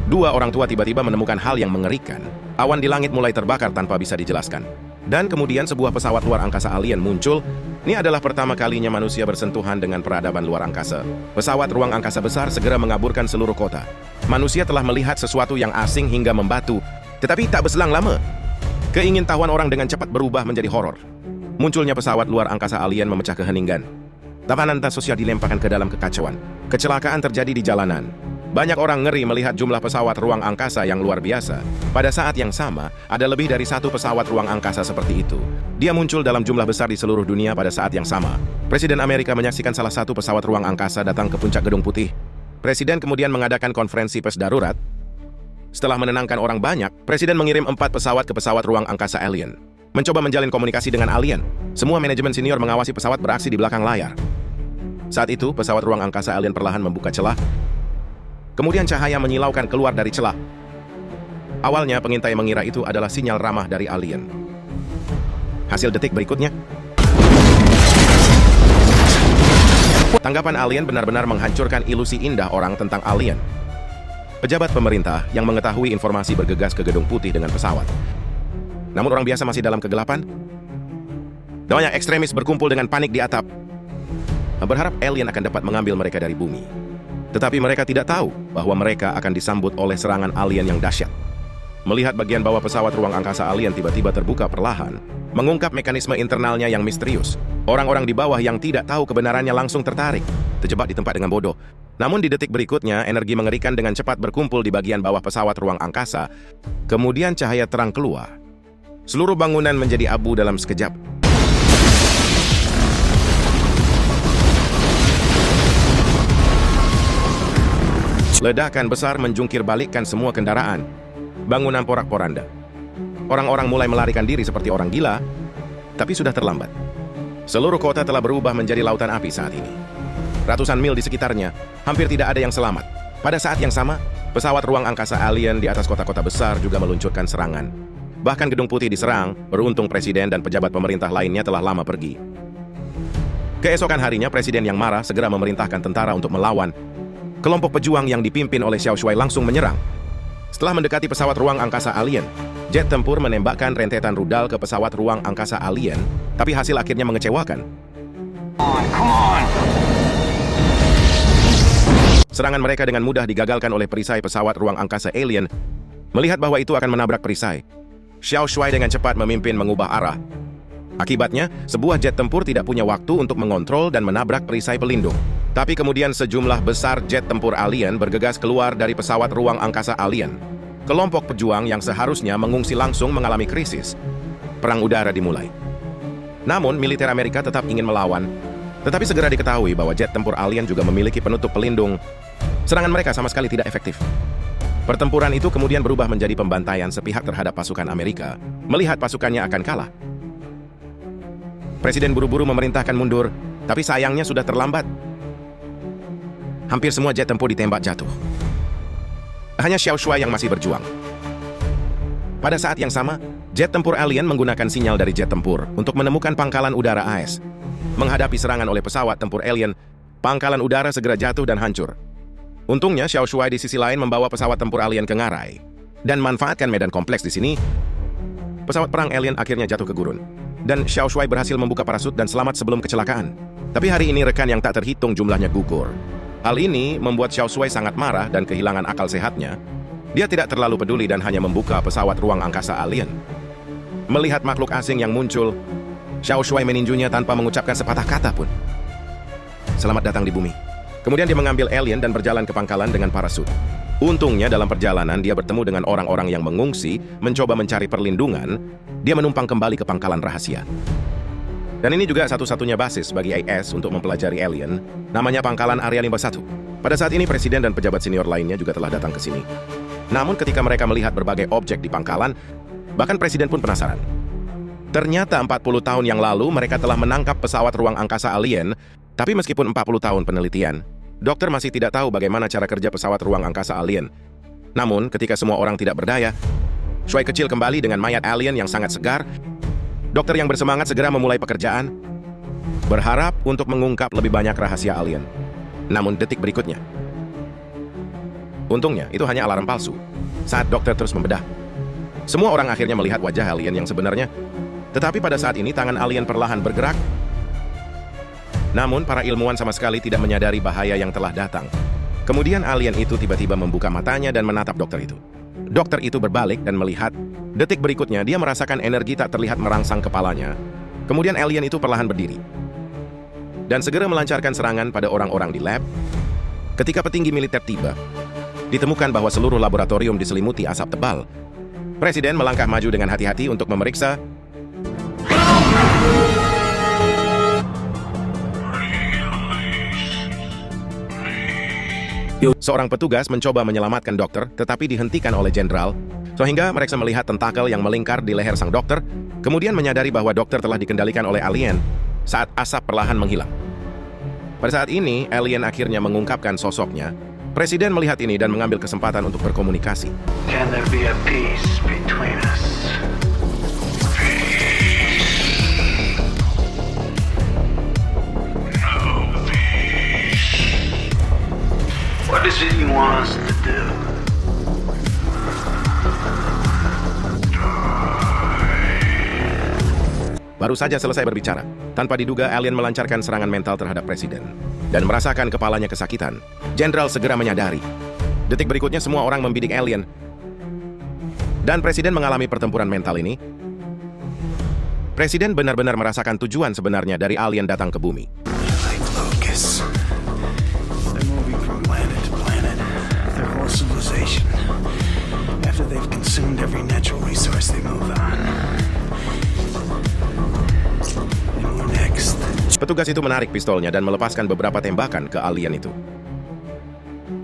Dua orang tua tiba-tiba menemukan hal yang mengerikan. Awan di langit mulai terbakar tanpa bisa dijelaskan. Dan kemudian sebuah pesawat luar angkasa alien muncul. Ini adalah pertama kalinya manusia bersentuhan dengan peradaban luar angkasa. Pesawat ruang angkasa besar segera mengaburkan seluruh kota. Manusia telah melihat sesuatu yang asing hingga membatu. Tetapi tak berselang lama, keingintahuan orang dengan cepat berubah menjadi horor. Munculnya pesawat luar angkasa alien memecah keheningan. Tatanan sosial dilemparkan ke dalam kekacauan. Kecelakaan terjadi di jalanan. Banyak orang ngeri melihat jumlah pesawat ruang angkasa yang luar biasa. Pada saat yang sama, ada lebih dari satu pesawat ruang angkasa seperti itu. Dia muncul dalam jumlah besar di seluruh dunia pada saat yang sama. Presiden Amerika menyaksikan salah satu pesawat ruang angkasa datang ke puncak Gedung Putih. Presiden kemudian mengadakan konferensi pers darurat. Setelah menenangkan orang banyak, Presiden mengirim 4 pesawat ke pesawat ruang angkasa alien. Mencoba menjalin komunikasi dengan alien. Semua manajemen senior mengawasi pesawat beraksi di belakang layar. Saat itu, pesawat ruang angkasa alien perlahan membuka celah. Kemudian cahaya menyilaukan keluar dari celah. Awalnya pengintai mengira itu adalah sinyal ramah dari alien. Hasil detik berikutnya. Tanggapan alien benar-benar menghancurkan ilusi indah orang tentang alien. Pejabat pemerintah yang mengetahui informasi bergegas ke Gedung Putih dengan pesawat. Namun orang biasa masih dalam kegelapan. Banyak ekstremis berkumpul dengan panik di atap. Berharap alien akan dapat mengambil mereka dari bumi. Tetapi mereka tidak tahu bahwa mereka akan disambut oleh serangan alien yang dahsyat. Melihat bagian bawah pesawat ruang angkasa alien tiba-tiba terbuka perlahan, mengungkap mekanisme internalnya yang misterius. Orang-orang di bawah yang tidak tahu kebenarannya langsung tertarik, terjebak di tempat dengan bodoh. Namun di detik berikutnya, energi mengerikan dengan cepat berkumpul di bagian bawah pesawat ruang angkasa. Kemudian cahaya terang keluar. Seluruh bangunan menjadi abu dalam sekejap. Ledakan besar menjungkir balikkan semua kendaraan. Bangunan porak-poranda. Orang-orang mulai melarikan diri seperti orang gila, tapi sudah terlambat. Seluruh kota telah berubah menjadi lautan api saat ini. Ratusan mil di sekitarnya, hampir tidak ada yang selamat. Pada saat yang sama, pesawat ruang angkasa alien di atas kota-kota besar juga meluncurkan serangan. Bahkan Gedung Putih diserang, beruntung presiden dan pejabat pemerintah lainnya telah lama pergi. Keesokan harinya, presiden yang marah segera memerintahkan tentara untuk melawan. Kelompok pejuang yang dipimpin oleh Xiao Shuai langsung menyerang. Setelah mendekati pesawat ruang angkasa alien, jet tempur menembakkan rentetan rudal ke pesawat ruang angkasa alien, tapi hasil akhirnya mengecewakan. Serangan mereka dengan mudah digagalkan oleh perisai pesawat ruang angkasa alien. Melihat bahwa itu akan menabrak perisai, Xiao Shuai dengan cepat memimpin mengubah arah. Akibatnya, sebuah jet tempur tidak punya waktu untuk mengontrol dan menabrak perisai pelindung. Tapi kemudian sejumlah besar jet tempur alien bergegas keluar dari pesawat ruang angkasa alien. Kelompok pejuang yang seharusnya mengungsi langsung mengalami krisis. Perang udara dimulai. Namun, militer Amerika tetap ingin melawan. Tetapi segera diketahui bahwa jet tempur alien juga memiliki penutup pelindung. Serangan mereka sama sekali tidak efektif. Pertempuran itu kemudian berubah menjadi pembantaian sepihak terhadap pasukan Amerika, melihat pasukannya akan kalah. Presiden buru-buru memerintahkan mundur, tapi sayangnya sudah terlambat. Hampir semua jet tempur ditembak jatuh. Hanya Xiao Shuai yang masih berjuang. Pada saat yang sama, jet tempur alien menggunakan sinyal dari jet tempur untuk menemukan pangkalan udara AS. Menghadapi serangan oleh pesawat tempur alien, pangkalan udara segera jatuh dan hancur. Untungnya, Xiao Shuai di sisi lain membawa pesawat tempur alien ke ngarai. Dan manfaatkan medan kompleks di sini, pesawat perang alien akhirnya jatuh ke gurun. Dan Xiao Shuai berhasil membuka parasut dan selamat sebelum kecelakaan. Tapi hari ini rekan yang tak terhitung jumlahnya gugur. Hal ini membuat Xiao Shuai sangat marah dan kehilangan akal sehatnya. Dia tidak terlalu peduli dan hanya membuka pesawat ruang angkasa alien. Melihat makhluk asing yang muncul, Xiao Shuai meninjunya tanpa mengucapkan sepatah kata pun. Selamat datang di bumi. Kemudian dia mengambil alien dan berjalan ke pangkalan dengan parasut. Untungnya dalam perjalanan dia bertemu dengan orang-orang yang mengungsi, mencoba mencari perlindungan. Dia menumpang kembali ke pangkalan rahasia. Dan ini juga satu-satunya basis bagi AS untuk mempelajari alien, namanya Pangkalan Area 51. Pada saat ini presiden dan pejabat senior lainnya juga telah datang ke sini. Namun ketika mereka melihat berbagai objek di pangkalan, bahkan presiden pun penasaran. Ternyata 40 tahun yang lalu mereka telah menangkap pesawat ruang angkasa alien, tapi meskipun 40 tahun penelitian, dokter masih tidak tahu bagaimana cara kerja pesawat ruang angkasa alien. Namun ketika semua orang tidak berdaya, Shuai kecil kembali dengan mayat alien yang sangat segar. Dokter yang bersemangat segera memulai pekerjaan, berharap untuk mengungkap lebih banyak rahasia alien. Namun detik berikutnya, Untungnya, itu hanya alarm palsu. Saat dokter terus membedah, semua orang akhirnya melihat wajah alien yang sebenarnya. Tetapi pada saat ini, tangan alien perlahan bergerak. Namun, para ilmuwan sama sekali tidak menyadari bahaya yang telah datang. Kemudian alien itu tiba-tiba membuka matanya dan menatap dokter itu. Dokter itu berbalik dan melihat. Detik berikutnya, dia merasakan energi tak terlihat merangsang kepalanya. Kemudian alien itu perlahan berdiri dan segera melancarkan serangan pada orang-orang di lab. Ketika petinggi militer tiba, ditemukan bahwa seluruh laboratorium diselimuti asap tebal. Presiden melangkah maju dengan hati-hati untuk memeriksa. Seorang petugas mencoba menyelamatkan dokter, tetapi dihentikan oleh jenderal, sehingga mereka melihat tentakel yang melingkar di leher sang dokter, kemudian menyadari bahwa dokter telah dikendalikan oleh alien saat asap perlahan menghilang. Pada saat ini, alien akhirnya mengungkapkan sosoknya. Presiden melihat ini dan mengambil kesempatan untuk berkomunikasi. Can there be a peace between us? What is it you want us to do? Baru saja selesai berbicara, tanpa diduga alien melancarkan serangan mental terhadap presiden dan merasakan kepalanya kesakitan. Jenderal segera menyadari. Detik berikutnya semua orang membidik alien. Dan presiden mengalami pertempuran mental ini. Presiden benar-benar merasakan tujuan sebenarnya dari alien datang ke bumi. After they've consumed every natural resource, they move on. And we're next. Petugas itu menarik pistolnya dan melepaskan beberapa tembakan ke alien itu.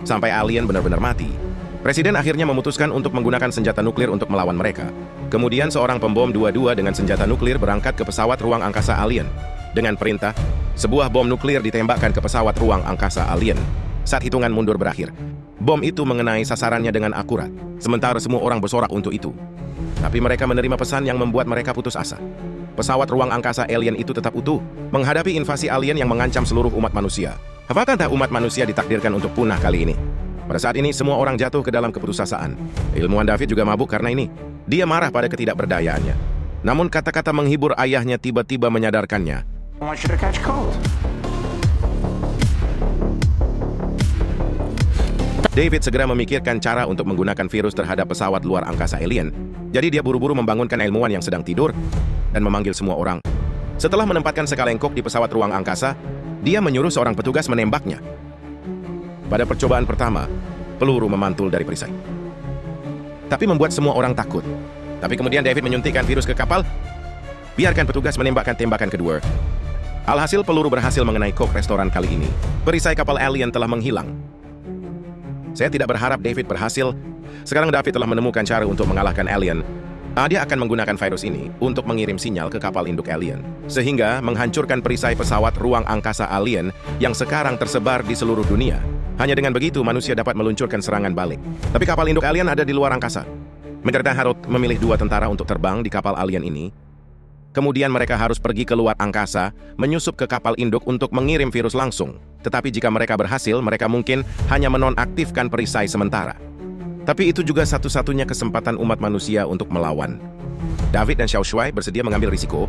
Sampai alien benar-benar mati. Presiden akhirnya memutuskan untuk menggunakan senjata nuklir untuk melawan mereka. Kemudian seorang pembom 22 dengan senjata nuklir berangkat ke pesawat ruang angkasa alien. Dengan perintah, sebuah bom nuklir ditembakkan ke pesawat ruang angkasa alien. Saat hitungan mundur berakhir, bom itu mengenai sasarannya dengan akurat, sementara semua orang bersorak untuk itu. Tapi mereka menerima pesan yang membuat mereka putus asa. Pesawat ruang angkasa alien itu tetap utuh, menghadapi invasi alien yang mengancam seluruh umat manusia. Apakah umat manusia ditakdirkan untuk punah kali ini? Pada saat ini, semua orang jatuh ke dalam keputusasaan. Ilmuwan David juga mabuk karena ini. Dia marah pada ketidakberdayaannya. Namun kata-kata menghibur ayahnya tiba-tiba menyadarkannya. I want you to catch cold. David segera memikirkan cara untuk menggunakan virus terhadap pesawat luar angkasa alien. Jadi dia buru-buru membangunkan ilmuwan yang sedang tidur dan memanggil semua orang. Setelah menempatkan sekalengkok di pesawat ruang angkasa, dia menyuruh seorang petugas menembaknya. Pada percobaan pertama, peluru memantul dari perisai. Tapi membuat semua orang takut. Tapi kemudian David menyuntikkan virus ke kapal. Biarkan petugas menembakkan tembakan kedua. Alhasil peluru berhasil mengenai kok restoran kali ini. Perisai kapal alien telah menghilang. Saya tidak berharap David berhasil. Sekarang David telah menemukan cara untuk mengalahkan alien. Dia akan menggunakan virus ini untuk mengirim sinyal ke kapal induk alien, sehingga menghancurkan perisai pesawat ruang angkasa alien yang sekarang tersebar di seluruh dunia. Hanya dengan begitu manusia dapat meluncurkan serangan balik. Tapi kapal induk alien ada di luar angkasa. Menderita Harold memilih 2 tentara untuk terbang di kapal alien ini. Kemudian mereka harus pergi ke luar angkasa, menyusup ke kapal induk untuk mengirim virus langsung. Tetapi jika mereka berhasil, mereka mungkin hanya menonaktifkan perisai sementara. Tapi itu juga satu-satunya kesempatan umat manusia untuk melawan. David dan Xiao Shuai bersedia mengambil risiko.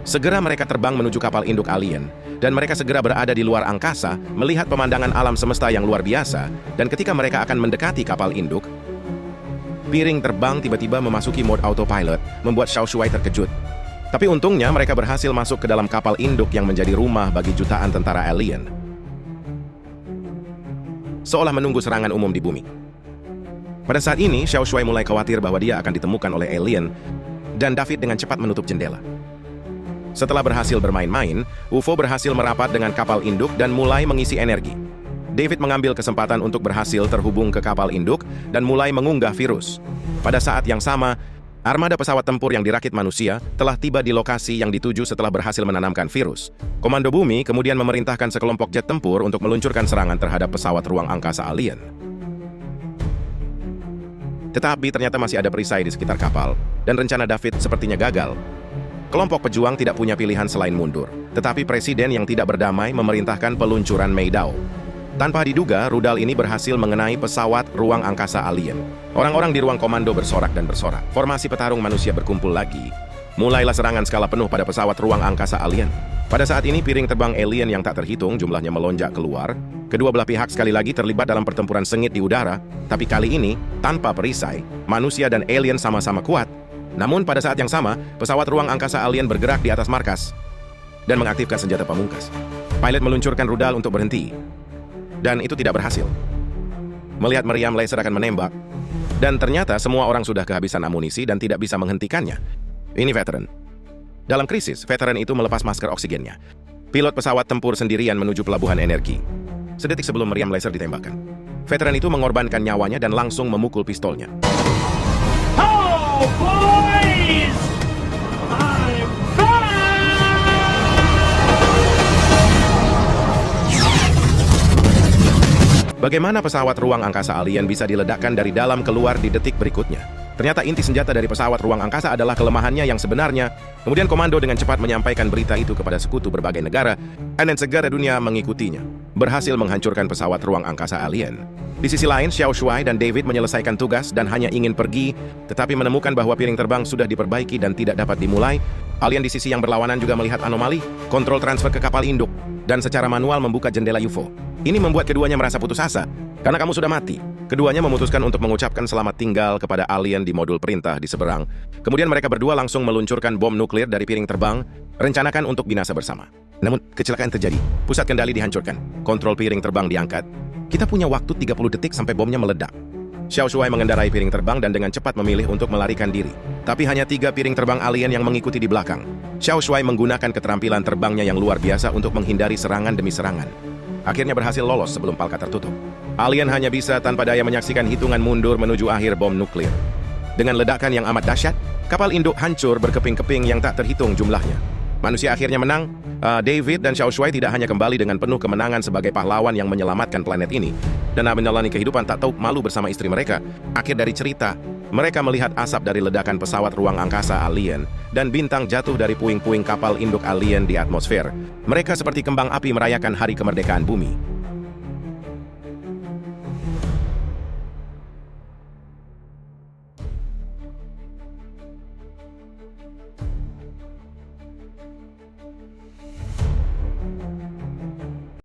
Segera mereka terbang menuju kapal induk alien, dan mereka segera berada di luar angkasa, melihat pemandangan alam semesta yang luar biasa, dan ketika mereka akan mendekati kapal induk, piring terbang tiba-tiba memasuki mode autopilot, membuat Xiao Shuai terkejut. Tapi untungnya mereka berhasil masuk ke dalam kapal induk yang menjadi rumah bagi jutaan tentara alien. Seolah menunggu serangan umum di bumi. Pada saat ini, Xiao Shuai mulai khawatir bahwa dia akan ditemukan oleh alien, dan David dengan cepat menutup jendela. Setelah berhasil bermain-main, UFO berhasil merapat dengan kapal induk dan mulai mengisi energi. David mengambil kesempatan untuk berhasil terhubung ke kapal induk dan mulai mengunggah virus. Pada saat yang sama, armada pesawat tempur yang dirakit manusia telah tiba di lokasi yang dituju setelah berhasil menanamkan virus. Komando Bumi kemudian memerintahkan sekelompok jet tempur untuk meluncurkan serangan terhadap pesawat ruang angkasa alien. Tetapi ternyata masih ada perisai di sekitar kapal, dan rencana David sepertinya gagal. Kelompok pejuang tidak punya pilihan selain mundur, tetapi presiden yang tidak berdamai memerintahkan peluncuran Meidao. Tanpa diduga, rudal ini berhasil mengenai pesawat ruang angkasa alien. Orang-orang di ruang komando bersorak dan bersorak. Formasi petarung manusia berkumpul lagi. Mulailah serangan skala penuh pada pesawat ruang angkasa alien. Pada saat ini, piring terbang alien yang tak terhitung jumlahnya melonjak keluar. Kedua belah pihak sekali lagi terlibat dalam pertempuran sengit di udara, tapi kali ini, tanpa perisai, manusia dan alien sama-sama kuat. Namun pada saat yang sama, pesawat ruang angkasa alien bergerak di atas markas dan mengaktifkan senjata pamungkas. Pilot meluncurkan rudal untuk berhenti, dan itu tidak berhasil. Melihat meriam laser akan menembak, dan ternyata semua orang sudah kehabisan amunisi dan tidak bisa menghentikannya. Ini veteran. Dalam krisis, veteran itu melepas masker oksigennya. Pilot pesawat tempur sendirian menuju pelabuhan energi. Sedetik sebelum meriam laser ditembakkan, veteran itu mengorbankan nyawanya dan langsung memukul pistolnya. Oh, boys! I'm back! Bagaimana pesawat ruang angkasa alien bisa diledakkan dari dalam keluar di detik berikutnya? Ternyata inti senjata dari pesawat ruang angkasa adalah kelemahannya yang sebenarnya. Kemudian komando dengan cepat menyampaikan berita itu kepada sekutu berbagai negara, dan segala dunia mengikutinya. Berhasil menghancurkan pesawat ruang angkasa alien. Di sisi lain, Xiao Shuai dan David menyelesaikan tugas dan hanya ingin pergi, tetapi menemukan bahwa piring terbang sudah diperbaiki dan tidak dapat dimulai. Alien di sisi yang berlawanan juga melihat anomali, kontrol transfer ke kapal induk, dan secara manual membuka jendela UFO. Ini membuat keduanya merasa putus asa. Karena kamu sudah mati, keduanya memutuskan untuk mengucapkan selamat tinggal kepada alien di modul perintah di seberang. Kemudian mereka berdua langsung meluncurkan bom nuklir dari piring terbang, rencanakan untuk binasa bersama. Namun, kecelakaan terjadi. Pusat kendali dihancurkan. Kontrol piring terbang diangkat. Kita punya waktu 30 detik sampai bomnya meledak. Xiao Shuai mengendarai piring terbang dan dengan cepat memilih untuk melarikan diri. Tapi hanya 3 piring terbang alien yang mengikuti di belakang. Xiao Shuai menggunakan keterampilan terbangnya yang luar biasa untuk menghindari serangan demi serangan. Akhirnya berhasil lolos sebelum palka tertutup. Alien hanya bisa tanpa daya menyaksikan hitungan mundur menuju akhir bom nuklir. Dengan ledakan yang amat dahsyat, kapal induk hancur berkeping-keping yang tak terhitung jumlahnya. Manusia akhirnya menang. David dan Xiao Shuai tidak hanya kembali dengan penuh kemenangan sebagai pahlawan yang menyelamatkan planet ini dan menjalani kehidupan tak tahu malu bersama istri mereka. Akhir dari cerita, mereka melihat asap dari ledakan pesawat ruang angkasa alien dan bintang jatuh dari puing-puing kapal induk alien di atmosfer. Mereka seperti kembang api merayakan hari kemerdekaan bumi.